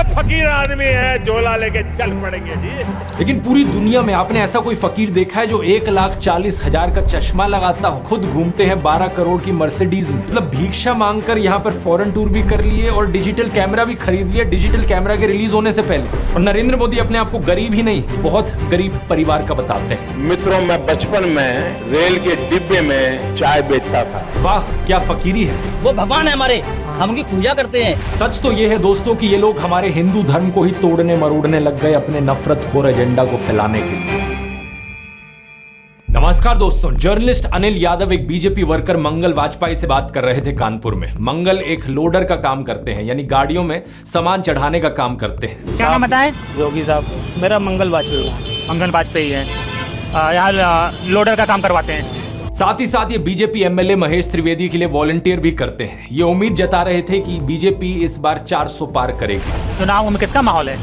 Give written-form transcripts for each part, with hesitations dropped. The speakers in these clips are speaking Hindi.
फकीर आदमी है, झोला लेके चल पड़ेंगे जी। लेकिन पूरी दुनिया में आपने ऐसा कोई फकीर देखा है जो 1,40,000 का चश्मा लगाता हो, खुद घूमते हैं 12 करोड़ की मर्सिडीज में, मतलब भिक्षा मांगकर यहाँ पर फॉरेन टूर भी कर लिए और डिजिटल कैमरा भी खरीद लिया डिजिटल कैमरा के रिलीज होने से पहले। और नरेंद्र मोदी अपने आप को गरीब ही नहीं, बहुत गरीब परिवार का बताते हैं। मित्रों, मैं बचपन में रेल के डिब्बे में चाय बेचता था। वाह, क्या फकीरी है। वो भगवान है हमारे, हम उनकी पूजा करते हैं। सच तो ये है दोस्तों कि ये लोग हमारे हिंदू धर्म को ही तोड़ने मरोड़ने लग गए अपने नफरतखोर एजेंडा को फैलाने के लिए। नमस्कार दोस्तों, जर्नलिस्ट अनिल यादव एक बीजेपी वर्कर मंगल वाजपेयी से बात कर रहे थे कानपुर में। मंगल एक लोडर का काम करते हैं, यानी गाड़ियों में सामान चढ़ाने का काम करते हैं। क्या नाम बताए? योगी साहब, मेरा मंगल वाजपेयी। मंगल वाजपेयी है, यहाँ लोडर का काम करवाते हैं। साथ ही साथ ये बीजेपी एमएलए महेश त्रिवेदी के लिए वॉलंटियर भी करते हैं। ये उम्मीद जता रहे थे कि बीजेपी इस बार 400 पार करेगी। चुनाव में किसका माहौल है?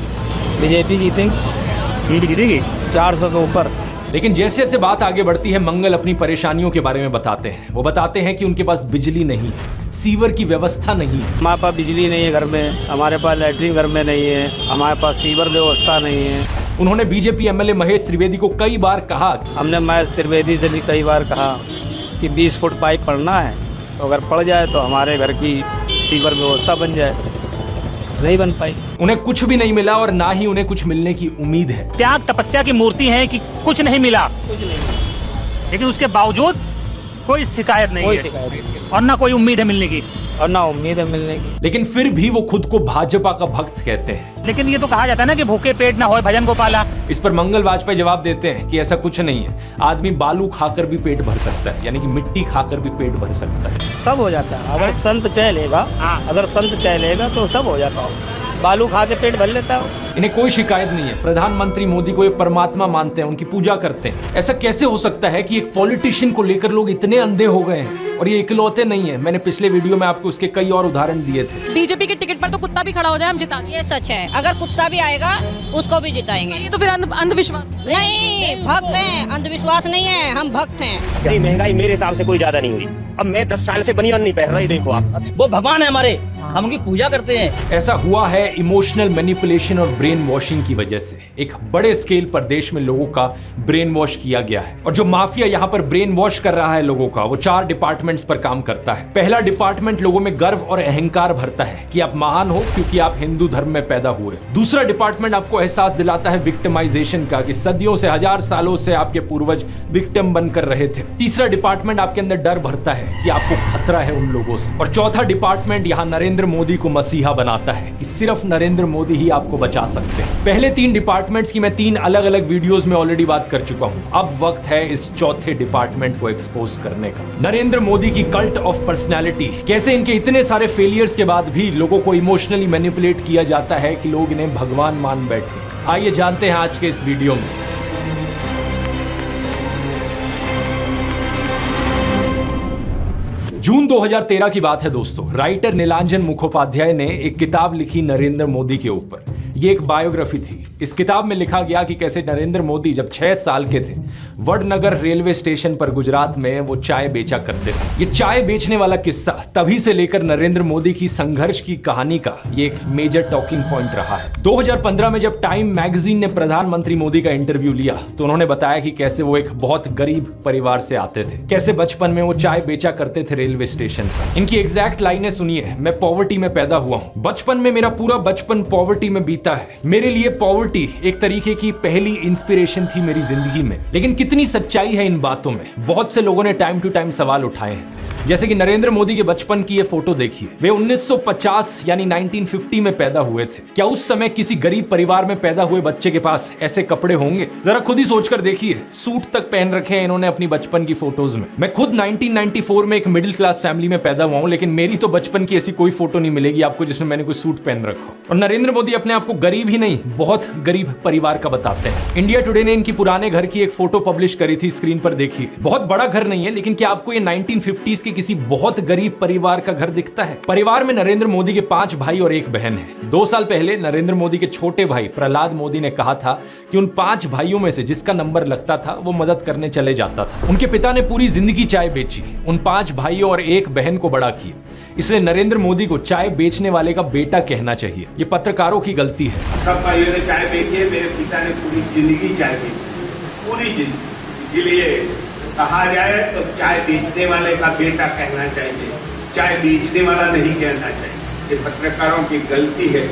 बीजेपी जीतेंगी, बीजेपी जीतेगी 400 के ऊपर। लेकिन जैसे जैसे बात आगे बढ़ती है, मंगल अपनी परेशानियों के बारे में बताते हैं। वो बताते हैं कि उनके पास बिजली नहीं है, सीवर की व्यवस्था नहीं है। हमारे पास बिजली नहीं है घर में, हमारे पास लैट्रिन घर में नहीं है, हमारे पास सीवर व्यवस्था नहीं है। उन्होंने बीजेपी एमएलए महेश त्रिवेदी को कई बार कहा, हमने महेश त्रिवेदी से भी कई बार कहा कि 20 फुट पाइप पड़ना है, तो अगर पड़ जाए तो हमारे घर की सीवर व्यवस्था बन जाए। नहीं बन पाई। उन्हें कुछ भी नहीं मिला और ना ही उन्हें कुछ मिलने की उम्मीद है। त्याग तपस्या की मूर्ति है कि कुछ नहीं मिला, लेकिन उसके बावजूद कोई शिकायत नहीं है और ना कोई उम्मीद है मिलने की, और ना उम्मीद है मिलने की। लेकिन फिर भी वो खुद को भाजपा का भक्त कहते हैं। लेकिन ये तो कहा जाता है ना कि भूखे पेट ना होए भजन गोपाला। इस पर मंगल वाजपेयी जवाब देते हैं कि ऐसा कुछ नहीं है, आदमी बालू खाकर भी पेट भर सकता है, यानी कि मिट्टी खाकर भी पेट भर सकता है। सब हो जाता है अगर संत चाह लेगा। अगर संत चाह लेगा तो सब हो जाता है। बालू खा के पेट भर लेता है। इन्हें कोई शिकायत नहीं है। प्रधानमंत्री मोदी को ये परमात्मा मानते हैं, उनकी पूजा करते हैं। ऐसा कैसे हो सकता है कि एक पॉलिटिशियन को लेकर लोग इतने अंधे हो गए हैं? और ये इकलौते नहीं है, मैंने पिछले वीडियो में आपको उसके कई और उदाहरण दिए थे। बीजेपी के टिकट पर तो कुत्ता भी खड़ा हो जाए हम जिता देंगे। ये सच है, अगर कुत्ता भी आएगा उसको भी जिताएंगे। ये तो फिर अंधविश्वास नहीं, भक्त हैं, अंधविश्वास नहीं है, हम भक्त हैं। नहीं, महंगाई मेरे हिसाब से कोई ज्यादा नहीं हुई। अब मैं 10 साल से बनियान नहीं पहन रहा, देखो आप। वो भगवान है हमारे, हम उनकी पूजा करते हैं। ऐसा हुआ है इमोशनल मैनिपुलेशन और ब्रेन वॉशिंग की वजह से। एक बड़े स्केल पर देश में लोगों का ब्रेन वॉश किया गया है, और जो माफिया यहाँ पर ब्रेन वॉश कर रहा है लोगों का, वो 4 डिपार्टमेंट्स पर काम करता है। पहला डिपार्टमेंट लोगों में गर्व और अहंकार भरता है कि आप महान हो क्योंकि आप हिंदू धर्म में पैदा हुए। दूसरा डिपार्टमेंट आपको एहसास दिलाता है विक्टिमाइजेशन का, कि सदियों से, 1000 सालों से आपके पूर्वज विक्टिम बनकर रहे थे। तीसरा डिपार्टमेंट आपके अंदर डर भरता है कि आपको खतरा है उन लोगों से। और चौथा डिपार्टमेंट यहाँ नरेंद्र मोदी को मसीहा बनाता है कि सिर्फ नरेंद्र मोदी ही आपको बचा सकते हैं। पहले 3 डिपार्टमेंट्स की मैं 3 अलग अलग वीडियोस में ऑलरेडी बात कर चुका हूं। अब वक्त है इस चौथे डिपार्टमेंट को एक्सपोज करने का। नरेंद्र मोदी की कल्ट ऑफ पर्सनैलिटी, कैसे इनके इतने सारे फेलियर्स के बाद भी लोगों को इमोशनली मैनिपुलेट किया जाता है कि लोग इन्हें भगवान मान बैठे। आइए जानते हैं आज के इस वीडियो में। जून 2013 की बात है दोस्तों। राइटर नीलांजन मुखोपाध्याय ने एक किताब लिखी नरेंद्र मोदी के ऊपर। ये एक बायोग्राफी थी। इस किताब में लिखा गया कि कैसे नरेंद्र मोदी जब 6 साल के थे, वडनगर रेलवे स्टेशन पर गुजरात में वो चाय बेचा करते थे। ये चाय बेचने वाला किस्सा तभी से लेकर नरेंद्र मोदी की संघर्ष की कहानी का ये एक मेजर टॉकिंग पॉइंट रहा है। 2015 में जब टाइम मैगजीन ने प्रधानमंत्री मोदी का इंटरव्यू लिया तो उन्होंने बताया कि कैसे वो एक बहुत गरीब परिवार से आते थे, कैसे बचपन में वो चाय बेचा करते थे रेलवे स्टेशन पर। इनकी एग्जैक्ट लाइनें सुनिए। मैं पॉवर्टी में पैदा हुआ हूँ, बचपन में मेरा पूरा बचपन पॉवर्टी में बीता है। मेरे लिए पॉवर्टी एक तरीके की पहली इंस्पिरेशन थी मेरी जिंदगी में। लेकिन कितनी सच्चाई है इन बातों में? बहुत से लोगों ने टाइम टू टाइम सवाल उठाए हैं, जैसे कि नरेंद्र मोदी के बचपन की ये फोटो देखिए। वे 1950 यानी 1950 में पैदा हुए थे। क्या उस समय किसी गरीब परिवार में पैदा हुए बच्चे के पास ऐसे कपड़े होंगे? जरा खुद ही सोचकर देखिए। सूट तक पहन रखे हैं इन्होंने अपनी बचपन की फोटोज में। मैं खुद 1994 में एक मिडिल क्लास फैमिली में पैदा हुआ हूं, लेकिन मेरी तो बचपन की ऐसी कोई फोटो नहीं मिलेगी आपको जिसमें मैंने कोई सूट पहन रखा। और नरेंद्र मोदी अपने आप को गरीब ही नहीं, बहुत गरीब परिवार का बताते हैं। इंडिया टुडे ने इनकी पुराने घर की एक फोटो पब्लिश करी थी, स्क्रीन पर देखिए। बहुत बड़ा घर नहीं है, लेकिन क्या आपको ये 1950s के किसी बहुत गरीब परिवार का घर दिखता है? परिवार में नरेंद्र मोदी के 5 भाई और 1 बहन है। 2 साल पहले नरेंद्र मोदी के छोटे भाई प्रहलाद मोदी ने कहा था कि उन 5 भाइयों में से जिसका नंबर लगता था वो मदद करने चले जाता था। उनके पिता ने पूरी जिंदगी चाय बेची। उन 5 भाइयों और एक बहन को बड़ा किया, इसलिए नरेंद्र मोदी को चाय बेचने वाले का बेटा कहना चाहिए। ये पत्रकारों की गलती है। सब भाइयों ने चाय बेची है, मेरे पिता ने पूरी जिंदगी चाय बेची, पूरी जिंदगी। इसीलिए कहा जाए तो चाय बेचने वाले का बेटा कहना चाहिए, चाय बेचने वाला नहीं कहना चाहिए। ये पत्रकारों की गलती है।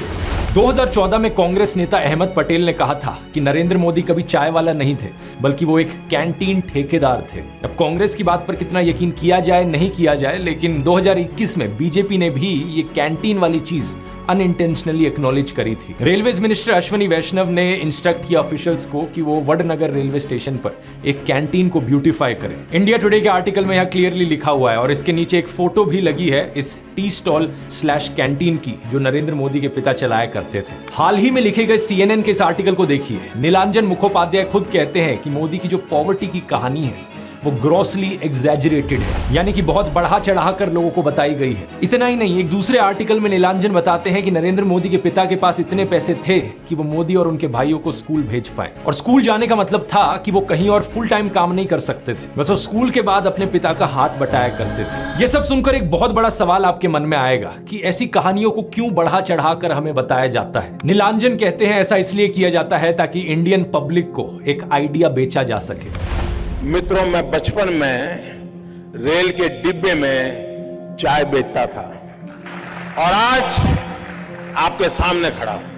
2014 में कांग्रेस नेता अहमद पटेल ने कहा था कि नरेंद्र मोदी कभी चाय वाला नहीं थे, बल्कि वो एक कैंटीन ठेकेदार थे। अब कांग्रेस की बात पर कितना यकीन किया जाए नहीं किया जाए, लेकिन 2021 में बीजेपी ने भी ये कैंटीन वाली चीज अनइंटेंशनली एक्नॉलेज करी थी। रेलवेज मिनिस्टर अश्विनी वैष्णव ने इंस्ट्रक्ट किया ऑफिशियल्स को कि वो वडनगर रेलवे स्टेशन पर एक कैंटीन को ब्यूटीफाई करें। इंडिया टुडे के आर्टिकल में यह क्लियरली लिखा हुआ है और इसके नीचे एक फोटो भी लगी है इस टी स्टॉल / कैंटीन की, जो नरेंद्र मोदी के पिता चलाया करते थे। हाल ही में लिखे गए CNN के इस आर्टिकल को देखिए। नीलांजन मुखोपाध्याय खुद कहते हैं कि मोदी की जो पॉवर्टी की कहानी है वो ग्रॉसली एग्जैजरेटेड है, यानी कि बहुत बढ़ा चढ़ा कर लोगों को बताई गई है। इतना ही नहीं, एक दूसरे आर्टिकल में नीलांजन बताते हैं कि नरेंद्र मोदी के पिता के पास इतने पैसे थे कि वो मोदी और उनके भाइयों को स्कूल भेज पाए, और स्कूल जाने का मतलब था कि वो कहीं और फुल टाइम काम नहीं कर सकते थे, बस वो स्कूल के बाद अपने पिता का हाथ बटाया करते थे। ये सब सुनकर एक बहुत बड़ा सवाल आपके मन में आएगा कि ऐसी कहानियों को क्यों बढ़ा चढ़ा कर हमें बताया जाता है। नीलांजन कहते हैं ऐसा इसलिए किया जाता है ताकि इंडियन पब्लिक को एक आइडिया बेचा जा सके। मित्रों, मैं बचपन में रेल के डिब्बे में चाय बेचता था और आज आपके सामने खड़ा हूं।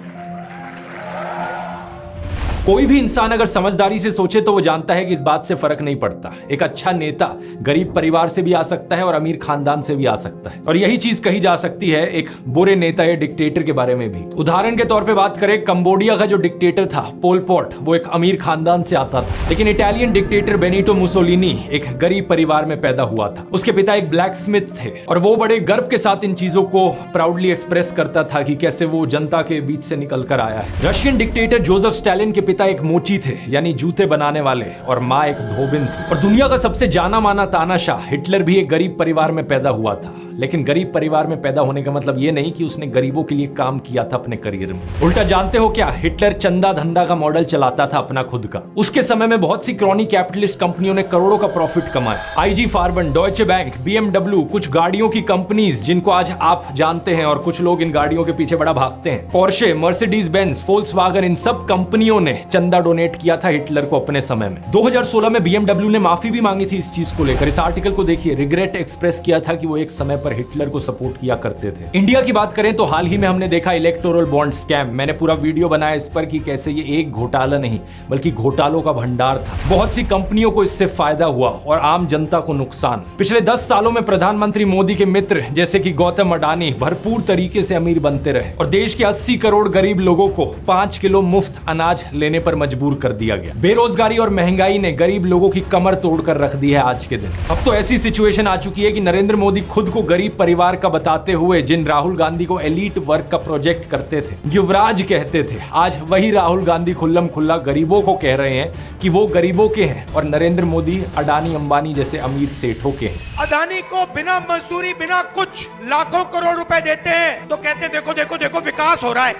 कोई भी इंसान अगर समझदारी से सोचे तो वो जानता है कि इस बात से फर्क नहीं पड़ता। एक अच्छा नेता गरीब परिवार से भी आ सकता है और अमीर खानदान से भी आ सकता है, और यही चीज कही जा सकती है एक बुरे नेता या डिक्टेटर के बारे में भी। उदाहरण के तौर पे बात करें, कंबोडिया का जो डिक्टेटर था पोल पॉट, वो एक अमीर खानदान से आता था, लेकिन इटालियन डिक्टेटर बेनिटो मुसोलिनी एक गरीब परिवार में पैदा हुआ था। उसके पिता एक ब्लैक स्मिथ थे और वो बड़े गर्व के साथ इन चीजों को प्राउडली एक्सप्रेस करता था कि कैसे वो जनता के बीच से निकल कर आया है। रशियन डिक्टेटर जोसेफ स्टालिन के पिता एक मोची थे, यानी जूते बनाने वाले, और माँ एक धोबिन थी। और दुनिया का सबसे जाना माना तानाशाह हिटलर भी एक गरीब परिवार में पैदा हुआ था, लेकिन गरीब परिवार में पैदा होने का मतलब ये नहीं कि उसने गरीबों के लिए काम किया था अपने करियर में। उल्टा जानते हो क्या, हिटलर चंदा धंधा का मॉडल चलाता था अपना खुद का। उसके समय में बहुत सी क्रॉनी कैपिटलिस्ट कंपनियों ने करोड़ों का प्रॉफिट कमाया। IG फार्बन, डॉयचे बैंक, BMW, कुछ गाड़ियों की कंपनीज जिनको आज आप जानते हैं और कुछ लोग इन गाड़ियों के पीछे बड़ा भागते हैं, पोर्शे, मर्सिडीज बेंज, फोल्क्सवागन, इन सब कंपनियों ने चंदा डोनेट किया था हिटलर को अपने समय में। 2016 में BMW ने माफी भी मांगी थी इस चीज को लेकर। इस आर्टिकल को देखिए, रिग्रेट एक्सप्रेस किया था कि वो एक समय पर हिटलर को सपोर्ट किया करते थे। इंडिया की बात करें तो हाल ही में हमने देखा इलेक्टोरल बॉन्ड स्कैम। मैंने पूरा वीडियो बनाया इस पर कि कैसे ये एक घोटाला नहीं बल्कि घोटालों का भंडार था। बहुत सी कंपनियों को इससे फायदा हुआ और आम जनता को नुकसान। पिछले 10 सालों में प्रधानमंत्री मोदी के मित्र जैसे कि गौतम अडानी भरपूर तरीके से अमीर बनते रहे और देश के 80 करोड़ गरीब लोगों को 5 किलो मुफ्त अनाज लेने पर मजबूर कर दिया गया। बेरोजगारी और महंगाई ने गरीब लोगों की कमर तोड़कर रख दी है आज के दिन। अब तो ऐसी सिचुएशन आ चुकी है कि नरेंद्र मोदी खुद को गरीब परिवार का बताते हुए जिन राहुल गांधी को एलीट वर्क का प्रोजेक्ट करते थे, युवराज कहते थे, आज वही राहुल गांधी खुल्लम खुल्ला गरीबों को कह रहे हैं कि वो गरीबों के हैं और नरेंद्र मोदी अडानी अंबानी जैसे अमीर सेठों के हैं। अडानी को बिना मजदूरी बिना कुछ लाखों करोड़ रुपए देते हैं तो कहते देखो देखो देखो विकास हो रहा है।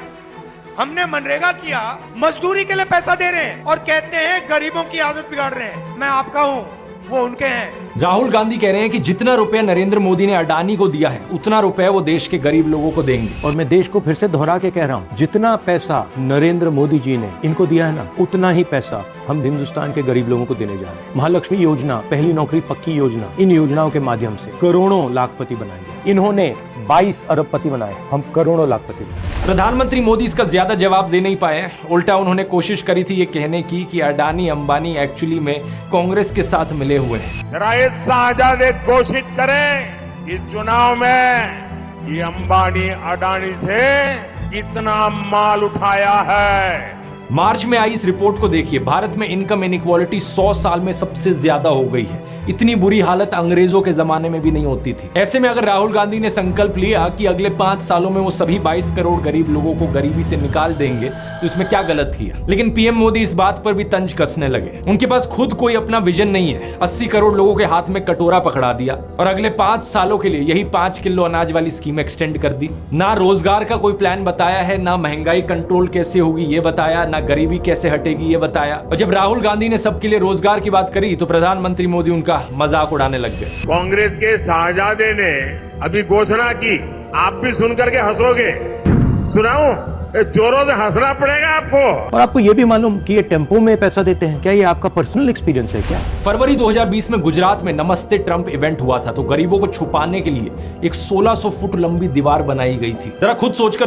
हमने मनरेगा किया, मजदूरी के लिए पैसा दे रहे हैं और कहते हैं गरीबों की आदत बिगाड़ रहे हैं। मैं आपका हूं, वो उनके हैं। राहुल गांधी कह रहे हैं कि जितना रुपया नरेंद्र मोदी ने अडानी को दिया है उतना रुपया वो देश के गरीब लोगों को देंगे। और मैं देश को फिर से दोहरा के कह रहा हूँ, जितना पैसा नरेंद्र मोदी जी ने इनको दिया है ना, उतना ही पैसा हम हिंदुस्तान के गरीब लोगों को देने जा रहे हैं। महालक्ष्मी योजना, पहली नौकरी पक्की योजना, इन योजनाओं के माध्यम से करोड़ों लाखपति बनाएंगे। इन्होंने 22 अरबपति बनाए, हम करोड़ों लाखपति बनाए। प्रधानमंत्री मोदी इसका ज्यादा जवाब दे नहीं पाए। उल्टा उन्होंने कोशिश करी थी ये कहने की कि अडानी अंबानी एक्चुअली में कांग्रेस के साथ मिले हुए हैं। जरा ये साझा घोषित करें इस चुनाव में कि अंबानी अडानी से कितना माल उठाया है। मार्च में आई इस रिपोर्ट को देखिए, भारत में इनकम इनइक्वालिटी 100 साल में सबसे ज्यादा हो गई है। इतनी बुरी हालत अंग्रेजों के जमाने में भी नहीं होती थी। ऐसे में अगर राहुल गांधी ने संकल्प लिया कि अगले 5 सालों में वो सभी 22 करोड़ गरीब लोगों को गरीबी से निकाल देंगे तो इसमें क्या गलत किया। लेकिन पीएम मोदी इस बात पर भी तंज कसने लगे। उनके पास खुद कोई अपना विजन नहीं है। 80 करोड़ लोगों के हाथ में कटोरा पकड़ा दिया और अगले 5 सालों के लिए यही 5 किलो अनाज वाली स्कीम एक्सटेंड कर दी। ना रोजगार का कोई प्लान बताया है, ना महंगाई कंट्रोल कैसे होगी ये बताया, ना गरीबी कैसे हटेगी ये बताया। और जब राहुल गांधी ने सबके लिए रोजगार की बात करी तो प्रधानमंत्री मोदी उनका मजाक उड़ाने लग गए। कांग्रेस के शाहजादे ने अभी घोषणा की, आप भी सुन करके हंसोगे। सुनाऊं? जोरों से हंसना पड़ेगा आपको। और आपको ये भी मालूम कि ये टेम्पो में पैसा देते हैं, क्या ये आपका पर्सनल एक्सपीरियंस है क्या? फरवरी 2020 में गुजरात में नमस्ते ट्रंप इवेंट हुआ था, तो गरीबों को छुपाने के लिए एक 1600 फुट लंबी दीवार बनाई गई थी। जरा खुद सोचकर